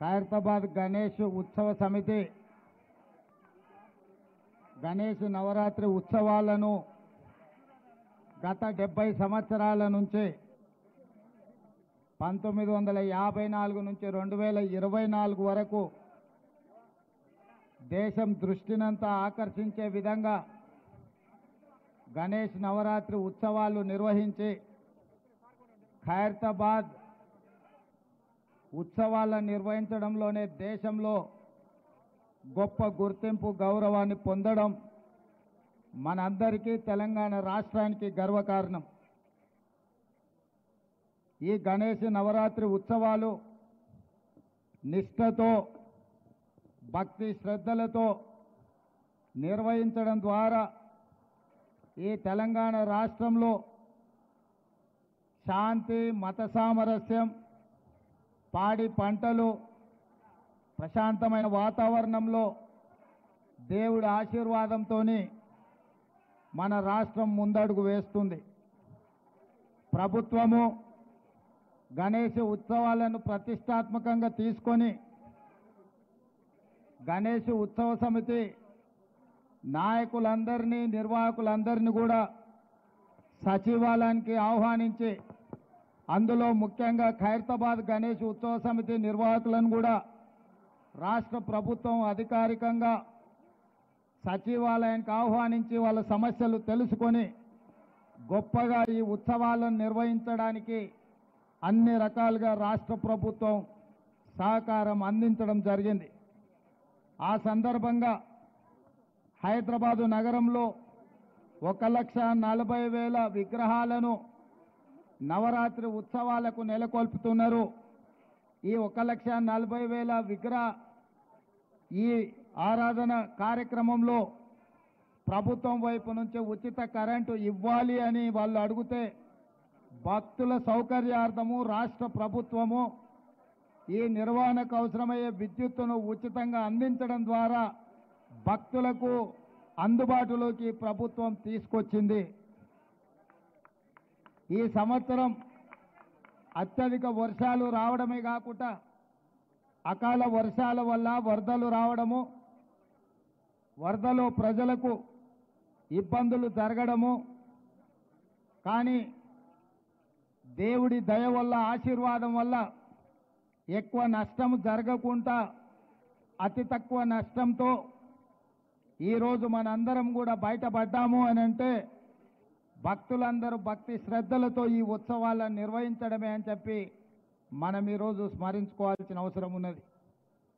ఖైరతాబాద్ గణేష్ ఉత్సవ సమితి గణేష్ నవరాత్రి ఉత్సవాలను గత 70 సంవత్సరాల నుంచి 1954 నుంచి 2024 వరకు దేశం దృష్టినంతా ఆకర్షించే విధంగా గణేష్ నవరాత్రి ఉత్సవాలు నిర్వహించి ఖైరతాబాద్ ఉత్సవాలను నిర్వహించడంలోనే దేశంలో గొప్ప గుర్తింపు గౌరవాన్ని పొందడం మనందరికీ తెలంగాణ రాష్ట్రానికి గర్వకారణం. ఈ గణేష్ నవరాత్రి ఉత్సవాలు నిష్ఠతో భక్తి శ్రద్ధలతో నిర్వహించడం ద్వారా ఈ తెలంగాణ రాష్ట్రంలో శాంతి మత సామరస్యం పాడి పంటలు ప్రశాంతమైన వాతావరణంలో దేవుడి ఆశీర్వాదంతో మన రాష్ట్రం ముందడుగు వేస్తుంది. ప్రభుత్వము గణేష్ ఉత్సవాలను ప్రతిష్టాత్మకంగా తీసుకొని గణేష్ ఉత్సవ సమితి నాయకులందరినీ నిర్వాహకులందరినీ కూడా సచివాలయానికి ఆహ్వానించి అందులో ముఖ్యంగా ఖైరతాబాద్ గణేష్ ఉత్సవ సమితి నిర్వాహకులను కూడా రాష్ట్ర ప్రభుత్వం అధికారికంగా సచివాలయానికి ఆహ్వానించి వాళ్ళ సమస్యలు తెలుసుకొని గొప్పగా ఈ ఉత్సవాలను నిర్వహించడానికి అన్ని రకాలుగా రాష్ట్ర ప్రభుత్వం సహకారం అందించడం జరిగింది. ఆ సందర్భంగా హైదరాబాదు నగరంలో 1,40,000 విగ్రహాలను నవరాత్రి ఉత్సవాలకు నెలకొల్పుతున్నారు. ఈ 1,40,000 విగ్రహ ఈ ఆరాధన కార్యక్రమంలో ప్రభుత్వం వైపు నుంచి ఉచిత కరెంటు ఇవ్వాలి అని వాళ్ళు అడిగితే భక్తుల సౌకర్యార్థము రాష్ట్ర ప్రభుత్వము ఈ నిర్వహణకు అవసరమయ్యే విద్యుత్తును ఉచితంగా అందించడం ద్వారా భక్తులకు అందుబాటులోకి ప్రభుత్వం తీసుకొచ్చింది. ఈ సంవత్సరం అత్యధిక వర్షాలు రావడమే కాకుండా అకాల వర్షాల వల్ల వరదలు రావడము, వరదలో ప్రజలకు ఇబ్బందులు జరగడము, కానీ దేవుడి దయ వల్ల ఆశీర్వాదం వల్ల ఎక్కువ నష్టం జరగకుండా అతి తక్కువ నష్టంతో ఈరోజు మనందరం కూడా బయటపడ్డాము అని అంటే భక్తులందరూ భక్తి శ్రద్ధలతో ఈ ఉత్సవాలను నిర్వహించడమే అని చెప్పి మనం ఈరోజు స్మరించుకోవాల్సిన అవసరం ఉన్నది.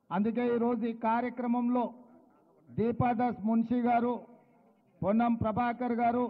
అందుకే ఈరోజు ఈ కార్యక్రమంలో దీపాదాస్ మున్షి గారు, పొన్నం ప్రభాకర్ గారు,